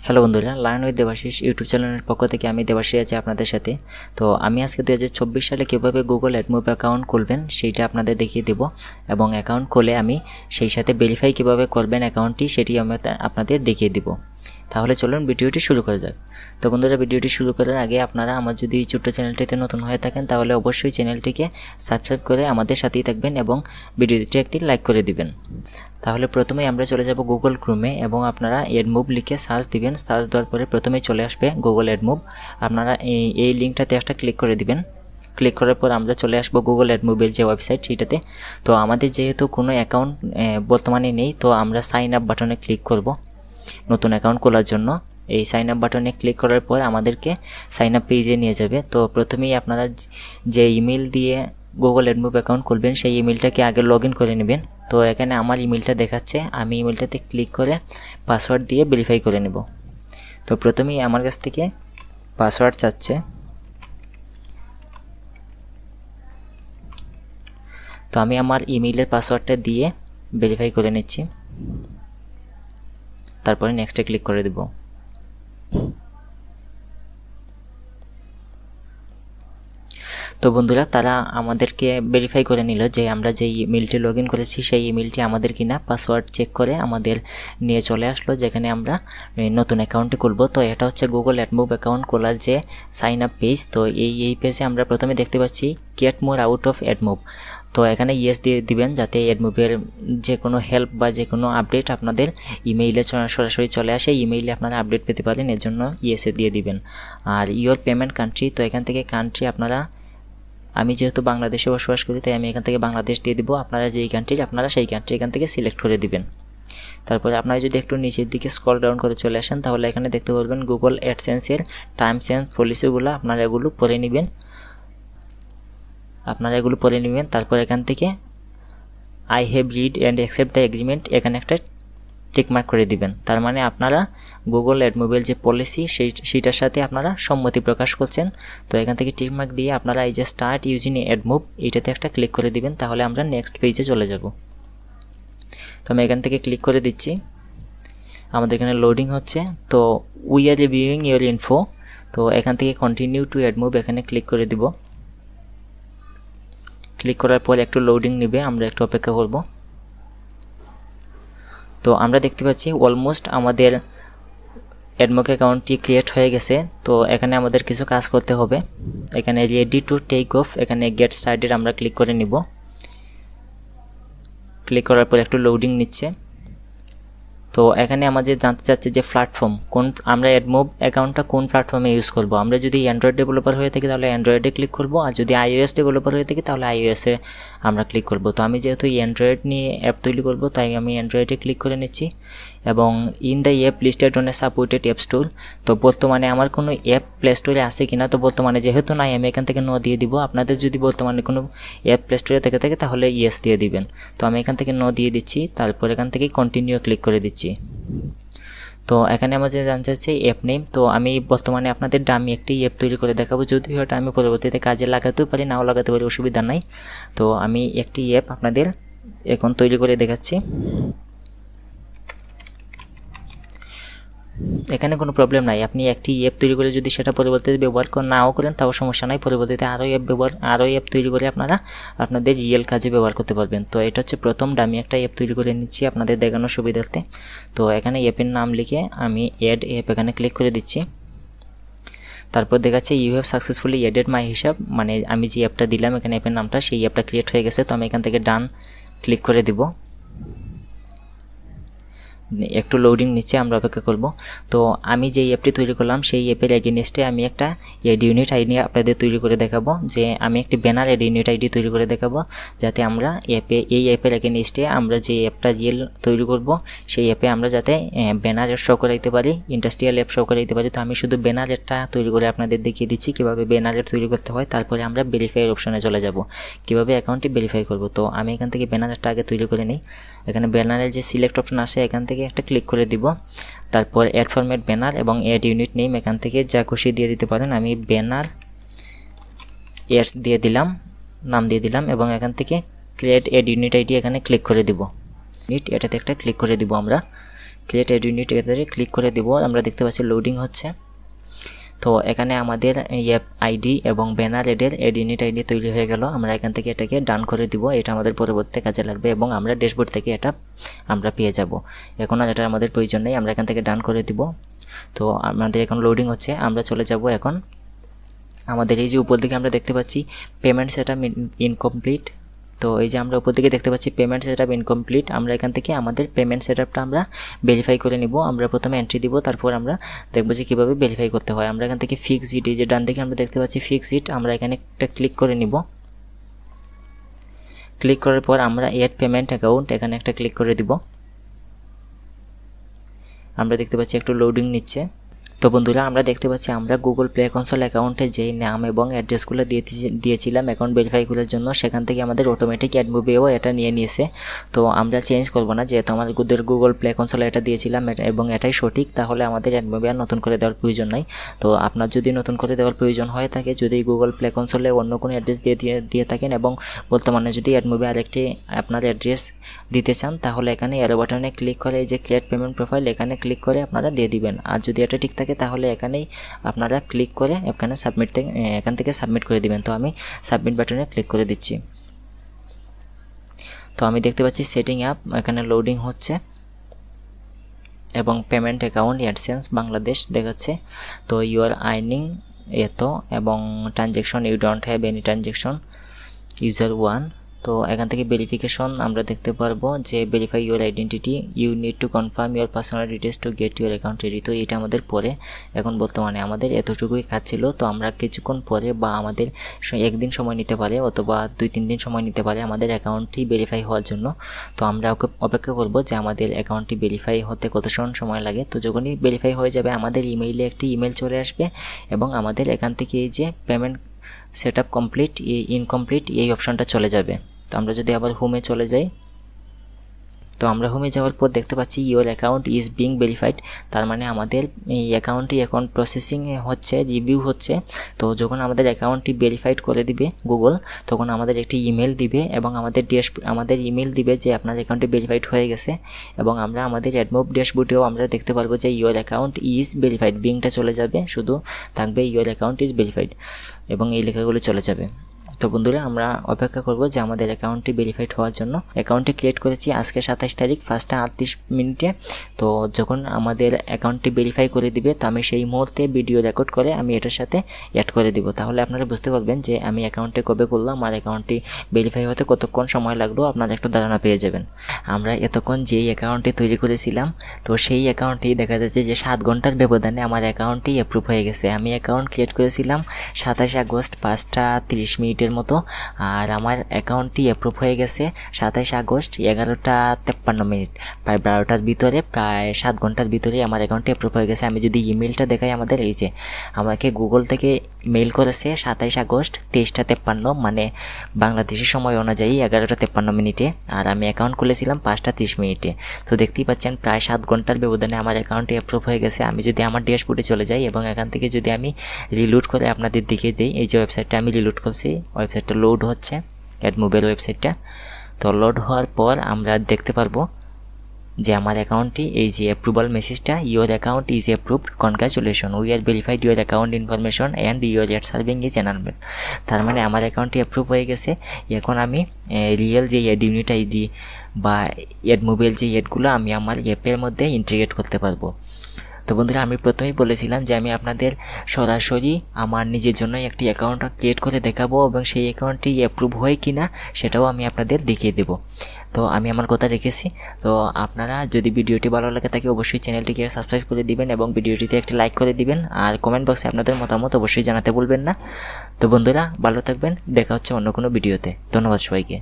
Hello বন্ধুরা, learn with Debashis YouTube চ্যানেলের পক্ষ থেকে আমি দেবাশিস আছি আপনাদের সাথে। তো আমি আজকে 2024 সালে কীভাবে গুগল অ্যাডমোব অ্যাকাউন্ট খুলবেন সেইটা আপনাদের দেখিয়ে দেব, এবং অ্যাকাউন্ট খুলে আমি সেই সাথে ভেরিফাই কীভাবে করবেন অ্যাকাউন্টটি সেটি আমি আপনাদের দেখিয়ে দেব। তাহলে চলুন ভিডিওটি শুরু করা যাক। তো বন্ধুরা, ভিডিওটি শুরু করার আগে আপনারা আমার যদি এই ছোট্ট চ্যানেলটিতে নতুন হয়ে থাকেন তাহলে অবশ্যই চ্যানেলটিকে সাবস্ক্রাইব করে আমাদের সাথেই থাকবেন এবং ভিডিওটি একটি লাইক করে দিবেন। তাহলে প্রথমেই আমরা চলে যাব গুগল ক্রোমে এবং আপনারা অ্যাডমোব লিখে সার্চ দিবেন। সার্চ দেওয়ার পরে প্রথমেই চলে আসবে গুগল অ্যাডমোব। আপনারা এই লিঙ্কটাতে একটা ক্লিক করে দিবেন। ক্লিক করার পর আমরা চলে আসবো গুগল অ্যাডমোবের যে ওয়েবসাইট সেইটাতে। তো আমাদের যেহেতু কোনো অ্যাকাউন্ট বর্তমানে নেই, তো আমরা সাইন আপ বাটনে ক্লিক করব নতুন অ্যাকাউন্ট খোলার জন্য। এই সাইন আপ বাটনে ক্লিক করার পর আমাদেরকে সাইন আপ পেজে নিয়ে যাবে। তো প্রথমেই আপনারা যে ইমেল দিয়ে গুগল অ্যাডমোব অ্যাকাউন্ট খুলবেন সেই ইমেলটাকে আগে লগ ইন করে নেবেন। তো এখানে আমার ইমেলটা দেখাচ্ছে, আমি ইমেলটাতে ক্লিক করে পাসওয়ার্ড দিয়ে ভেরিফাই করে নেব। তো প্রথমেই আমার কাছ থেকে পাসওয়ার্ড চাচ্ছে। তো আমি আমার ইমেইলের পাসওয়ার্ডটা দিয়ে ভেরিফাই করে নিচ্ছি, তারপরে নেক্সটে ক্লিক করে দেব। তো বন্ধুরা, তারা আমাদেরকে ভেরিফাই করে নিল যে আমরা যে ইমেলটি লগ ইন করেছি সেই ইমেলটি আমাদের কিনা। পাসওয়ার্ড চেক করে আমাদের নিয়ে চলে আসলো যেখানে আমরা নতুন অ্যাকাউন্টে খুলব। তো এটা হচ্ছে গুগল অ্যাডমোব অ্যাকাউন্ট খোলার যে সাইন আপ পেজ। তো এই পেজে আমরা প্রথমে দেখতে পাচ্ছি গেট মোর আউট অফ অ্যাডমোব। তো এখানে ইয়েস দিয়ে দিবেন যাতে অ্যাডমোবের যে কোনো হেল্প বা যে কোনো আপডেট আপনাদের ইমেইলে সরাসরি চলে আসে, ইমেইলে আপনারা আপডেট পেতে পারেন, এর জন্য ইয়েসে দিয়ে দিবেন। আর ইওর পেমেন্ট কান্ট্রি, তো এখান থেকে কান্ট্রি আপনারা, আমি যেহেতু বাংলাদেশে বসবাস করি তাই আমি এখান থেকে বাংলাদেশ দিয়ে দিব। আপনারা যেই কান্ট্রি আপনারা সেই কান্ট্রি এখান থেকে সিলেক্ট করে দিবেন। তারপরে আপনারা যদি একটু নিচের দিকে স্ক্রল ডাউন করে চলে আসেন তাহলে এখানে দেখতে পারবেন গুগল অ্যাডসেন্সের টার্মস অ্যান্ড পলিসিগুলো আপনারা এগুলো পড়ে নেবেন। তারপর এখান থেকে I have read and accept the agreement এখানে একটা টিকমার্ক করে দিবেন। তার মানে আপনারা গুগল অ্যাডমোবের যে পলিসি সেইটার সাথে আপনারা সম্মতি প্রকাশ করছেন। তো এখান থেকে টিকমার্ক দিয়ে আপনারা এই যে স্টার্ট ইউজিং অ্যাডমোব এইটাতে একটা ক্লিক করে দিবেন, তাহলে আমরা নেক্সট পেজে চলে যাব। তো আমি এখান থেকে ক্লিক করে দিচ্ছি, আমাদের এখানে লোডিং হচ্ছে। তো we are reviewing your info, তো এখান থেকে কন্টিনিউ টু অ্যাডমোব এখানে ক্লিক করে দিব। ক্লিক করার পর একটু লোডিং নেবে, আমরা একটু অপেক্ষা করব। তো আমরা দেখতে পাচ্ছি অলমোস্ট আমাদের অ্যাডমোব অ্যাকাউন্টটি ক্রিয়েট হয়ে গেছে। তো এখানে আমাদের কিছু কাজ করতে হবে। এখানে রেডি টু টেক অফ, এখানে গেট স্টার্টেড আমরা ক্লিক করে নিব। ক্লিক করার পর একটু লোডিং নিচ্ছে। তো এখানে আমাদের জানতে চাচ্ছে যে প্ল্যাটফর্ম কোন, আমরা অ্যাডমোব অ্যাকাউন্টটা কোন প্ল্যাটফর্মে ইউজ করব। আমরা যদি অ্যান্ড্রয়েড ডেভেলপার হয়ে থাকি তাহলে অ্যান্ড্রয়েডে ক্লিক করব, আর যদি iOS ডেভেলপার হয়ে থাকি তাহলে iOS-এ আমরা ক্লিক করব। তো আমি যেহেতু অ্যান্ড্রয়েড নিয়ে অ্যাপ তৈরি করব তাই আমি অ্যান্ড্রয়েডে ক্লিক করে নিচ্ছি। এবং in the app listed on a supported app store, তো বর্তমানে আমার কোনো অ্যাপ প্লে স্টোরে আছে কিনা, তো বর্তমানে যেহেতু নাই আমি এখান থেকে নো দিয়ে দিব। আপনাদের যদি বর্তমানে কোনো অ্যাপ প্লে স্টোরে থেকে থাকে তাহলে ইয়েস দিয়ে দিবেন। তো আমি এখান থেকে নো দিয়ে দিচ্ছি, তারপর এখান থেকে কন্টিনিউ ক্লিক করে দিচ্ছি। তো এখানে আমাদের জানতে চাচ্ছে অ্যাপ নেম। তো আমি বর্তমানে আপনাদের ডামি একটি অ্যাপ তৈরি করে দেখাবো, যদিও এটা আমি পরবর্তীতে কাজে লাগাতেও পারি নাও লাগাতে পারি, অসুবিধা নাই। তো আমি একটি অ্যাপ আপনাদের এখন তৈরি করে দেখাচ্ছি। এখানে কোনো প্রবলেম নাই, আপনি একটি অ্যাপ তৈরি করে যদি সেটা পরবর্তীতে ব্যবহার নাও করেন তাও সমস্যা নাই, পরবর্তীতে আরও অ্যাপ তৈরি করে আপনারা আপনাদের রিয়েল কাজে ব্যবহার করতে পারবেন। তো এটা হচ্ছে প্রথম ডামি একটা অ্যাপ তৈরি করে নিচ্ছি আপনাদের দেখানোর সুবিধার্থে। তো এখানে অ্যাপের নাম লিখে আমি অ্যাড অ্যাপ এখানে ক্লিক করে দিচ্ছি। তারপর দেখাচ্ছে ইউ হ্যাভ সাকসেসফুলি অ্যাডেড মাই হিসাব, মানে আমি যে অ্যাপটা দিলাম এখানে অ্যাপের নামটা, সেই অ্যাপটা ক্রিয়েট হয়ে গেছে। তো আমি এখান থেকে ডান ক্লিক করে দিব। একটু লোডিং নিচ্ছে, আমরা অপেক্ষা করব। তো আমি যেই অ্যাপটি তৈরি করলাম সেই অ্যাপের এগেইনস্টে আমি একটা এড ইউনিট আইডি আপনাদের তৈরি করে দেখাবো, যে আমি একটি ব্যানার এড ইউনিট আইডি তৈরি করে দেখাবো, যাতে আমরা এই অ্যাপের এগেইনস্টে আমরা যে অ্যাপটা রিয়েল তৈরি করব সেই অ্যাপে আমরা যাতে ব্যানার শো করাইতে পারি, ইন্ডাস্ট্রিয়াল অ্যাপ শো করাইতে পারি। তো আমি শুধু ব্যানারটা তৈরি করে আপনাদের দেখিয়ে দিচ্ছি কীভাবে ব্যানার তৈরি করতে হয়। তারপরে আমরা ভেরিফাইয়ের অপশনে চলে যাব, কীভাবে অ্যাকাউন্টটি ভেরিফাই করব। তো আমি এখান থেকে ব্যানারটা আগে তৈরি করে নিই। এখানে ব্যানারের যে সিলেক্ট অপশন আসে এখান থেকে একটা ক্লিক করে দিব। তারপর অ্যাড ফরম্যাট ব্যানার এবং অ্যাড ইউনিট নেম এখান থেকে যা খুশি দিয়ে দিতে পারেন। আমি ব্যানার এডস দিয়ে দিলাম, নাম দিয়ে দিলাম, এবং এখান থেকে ক্রিয়েট অ্যাড ইউনিট আইডি এখানে ক্লিক করে দিব। এটাতে একটা ক্লিক করে দিব আমরা। ক্রিয়েট অ্যাড ইউনিট এটাতে ক্লিক করে দিব। আমরা দেখতে পাচ্ছি লোডিং হচ্ছে। তো এখানে আমাদের অ্যাপ আইডি এবং ব্যানার এডের অ্যাড ইউনিট আইডি তৈরি হয়ে গেল। আমরা এখান থেকে এটাকে ডান করে দিব, এটা আমাদের পরবর্তী কাজে লাগবে এবং আমরা ড্যাশবোর্ড থেকে এটা আমরা পেয়ে যাব। এখন আর এটা আমাদের প্রয়োজন নেই, আমরা এখান থেকে ডান করে দিব। তো আমাদের এখন লোডিং হচ্ছে, আমরা চলে যাব এখন আমাদের এই যে উপর দিকে আমরা দেখতে পাচ্ছি পেমেন্ট সেটআপ ইনকমপ্লিট। তো এই যে আমরা উপর দিকে দেখতে পাচ্ছি পেমেন্ট সেটআপ ইনকমপ্লিট। আমরা এখান থেকে আমাদের পেমেন্ট সেটআপটা আমরা ভেরিফাই করে নিব। আমরা প্রথমে এন্ট্রি দিব, তারপর আমরা দেখব যে কীভাবে ভেরিফাই করতে হয়। আমরা এখান থেকে ফিক্স ইট, এই যে ডান দিকে আমরা দেখতে পাচ্ছি ফিক্স ইট, আমরা এখানে একটা ক্লিক করে নিব। ক্লিক করার পর আমরা এড পেমেন্ট অ্যাকাউন্ট এখানে একটা ক্লিক করে দিব। আমরা দেখতে পাচ্ছি একটু লোডিং নিচ্ছে। তো বন্ধুরা আমরা দেখতে পাচ্ছি আমরা গুগল প্লে কনসোল অ্যাকাউন্টে যেই নাম এবং অ্যাড্রেসগুলো দিয়েছিলাম অ্যাকাউন্ট ভেরিফাই করার জন্য, সেখান থেকে আমাদের অটোমেটিক অ্যাডমুভিও এটা নিয়ে নিয়েছে। তো আমরা চেঞ্জ করব না, যেহেতু আমাদের গুগল প্লে কনসোলে এটা দিয়েছিলাম এবং এটাই সঠিক, তাহলে আমাদের অ্যাডমুভি আর নতুন করে দেওয়ার প্রয়োজন নাই। তো আপনার যদি নতুন করে দেওয়ার প্রয়োজন হয়ে থাকে, যদি গুগল প্লে কনসোলে অন্য কোনো অ্যাড্রেস দিয়ে থাকেন এবং বর্তমানে যদি অ্যাডমুভি আরেকটি আপনার অ্যাড্রেস দিতে চান, তাহলে এখানে অ্যারো বাটনে ক্লিক করে এই যে ক্রিয়েট পেমেন্ট প্রোফাইল এখানে ক্লিক করে আপনারা দিয়ে দিবেন। আর যদি এটা ঠিক থাকে তাহলে এখানেই আপনারা ক্লিক করে এখানে এখান থেকে সাবমিট করে দিবেন। তো আমি সাবমিট বাটনে ক্লিক করে দিচ্ছি। তো আমি দেখতে পাচ্ছি সেটিং অ্যাপ এখানে লোডিং হচ্ছে এবং পেমেন্ট অ্যাকাউন্ট অ্যাডসেন্স বাংলাদেশ দেখাচ্ছে। তো ইউ আর আর্নিং এত এবং transaction you don't have any transaction user 1। তো এখান থেকে ভেরিফিকেশন আমরা দেখতে পারবো যে verify your identity, you need to confirm your personal details to get your account ready. তো এটা আমাদের পরে, এখন বর্তমানে আমাদের এতটুকুই কাজ ছিল। তো আমরা কিছুক্ষণ পরে বা আমাদের একদিন সময় নিতে পারে অথবা 2-3 দিন সময় নিতে পারে আমাদের অ্যাকাউন্টটি ভেরিফাই হওয়ার জন্য। তো আমরা অপেক্ষা করব যে আমাদের অ্যাকাউন্টটি ভেরিফাই হতে কতক্ষণ সময় লাগে। তো যখনই ভেরিফাই হয়ে যাবে আমাদের ইমেইলে একটি ইমেল চলে আসবে এবং আমাদের এখান থেকে এই যে পেমেন্ট সেটআপ কমপ্লিট ইনকমপ্লিট এই অপশনটা চলে যাবে। তো আমরা যদি আবার হোমে চলে যাই, তো আমরা হোমে যাওয়ার পর দেখতে পাচ্ছি your account is being verified. তার মানে আমাদের এই অ্যাকাউন্টটি এখন প্রসেসিংয়ে হচ্ছে, রিভিউ হচ্ছে। তো যখন আমাদের অ্যাকাউন্টটি ভেরিফাইড করে দিবে গুগল, তখন আমাদের একটি ইমেল দিবে এবং আমাদের ইমেল দিবে যে আপনার অ্যাকাউন্টটি ভেরিফাইড হয়ে গেছে। এবং আমরা আমাদের অ্যাডমুভ ড্যাশবোর্ডেও আমরা দেখতে পারবো যে ইওর অ্যাকাউন্ট ইজ ভেরিফাইড, বিংটা চলে যাবে, শুধু থাকবে ইওর অ্যাকাউন্ট ইজ ভেরিফাইড এবং এই লেখাগুলো চলে যাবে। তো বন্ধুরা আমরা অপেক্ষা করব যে আমাদের অ্যাকাউন্টটি ভেরিফাইড হওয়ার জন্য। অ্যাকাউন্টটি ক্রিয়েট করেছি আজকে 27 তারিখ 5টা 38 মিনিটে। তো যখন আমাদের অ্যাকাউন্টটি ভেরিফাই করে দিবে, তো আমি সেই মুহূর্তে ভিডিও রেকর্ড করে আমি এটার সাথে অ্যাড করে দিব। তাহলে আপনারা বুঝতে পারবেন যে আমি অ্যাকাউন্টে কবে করলাম আর অ্যাকাউন্টটি ভেরিফাই হতে কতক্ষণ সময় লাগলো, আপনারা একটু ধারণা পেয়ে যাবেন। আমরা এতক্ষণ যেই অ্যাকাউন্টটি তৈরি করেছিলাম, তো সেই অ্যাকাউন্টটি দেখা যাচ্ছে যে 7 ঘন্টার ব্যবধানে আমার অ্যাকাউন্টটি অ্যাপ্রুভ হয়ে গেছে। আমি অ্যাকাউন্ট ক্রিয়েট করেছিলাম 27 আগস্ট 5টা 30 মিনিটের মতো, আর আমার অ্যাকাউন্টটি অ্যাপ্রুভ হয়ে গেছে 27 আগস্ট 11টা 53 মিনিট, প্রায় 12টার ভিতরে, প্রায় 7 ঘন্টার ভিতরে আমার অ্যাকাউন্টটি অ্যাপ্রুভ হয়ে গেছে। আমি যদি ইমেলটা দেখাই, আমাদের এই যে আমাকে গুগল থেকে মেইল করেছে 27 আগস্ট 23টা 53, মানে বাংলাদেশি সময় অনুযায়ী 11টা 53 মিনিটে, আর আমি অ্যাকাউন্ট খুলেছিলাম 5টা 30 মিনিটে। তো দেখতেই পাচ্ছেন প্রায় 7 ঘন্টার ব্যবধানে আমার অ্যাকাউন্টটি অ্যাপ্রুভ হয়ে গেছে। আমি যদি আমার ড্যাশবোর্ডে চলে যাই এবং এখান থেকে যদি আমি রিলোড করে আপনাদের দিকে দিই, এই যে ওয়েবসাইটটা আমি রিলোড করছি, ওয়েবসাইটটা লোড হচ্ছে, অ্যাডমুভের ওয়েবসাইটটা। তো লোড হওয়ার পর আমরা দেখতে পারবো যে আমার অ্যাকাউন্টটি, এই যে অ্যাপ্রুভাল মেসেজটা, your account is approved, congratulation, we are verified your account information and your ad serving is enabled. তার মানে আমার অ্যাকাউন্টটি অ্যাপ্রুভ হয়ে গেছে। এখন আমি রিয়েল যে অ্যাড ইউনিট আইডি বা অ্যাডমুভের যে অ্যাডগুলো আমি আমার অ্যাপের মধ্যে ইন্টিগ্রেট করতে পারবো। তো বন্ধুরা আমি প্রথমেই বলেছিলাম যে আমি আপনাদের সরাসরি আমার নিজের জন্য একটি অ্যাকাউন্ট ক্রিয়েট করে দেখাবো এবং সেই অ্যাকাউন্টটি অ্যাপ্রুভ হয় কি না সেটাও আমি আপনাদের দেখিয়ে দেব। তো আমি আমার কথা রেখেছি। তো আপনারা যদি ভিডিওটি ভালো লাগে থাকে অবশ্যই চ্যানেলটিকে সাবস্ক্রাইব করে দিবেন এবং ভিডিওটিতে একটি লাইক করে দিবেন, আর কমেন্ট বক্সে আপনাদের মতামত অবশ্যই জানাতে ভুলবেন না। তো বন্ধুরা ভালো থাকবেন, দেখা হচ্ছে অন্য কোনো ভিডিওতে। ধন্যবাদ সবাইকে।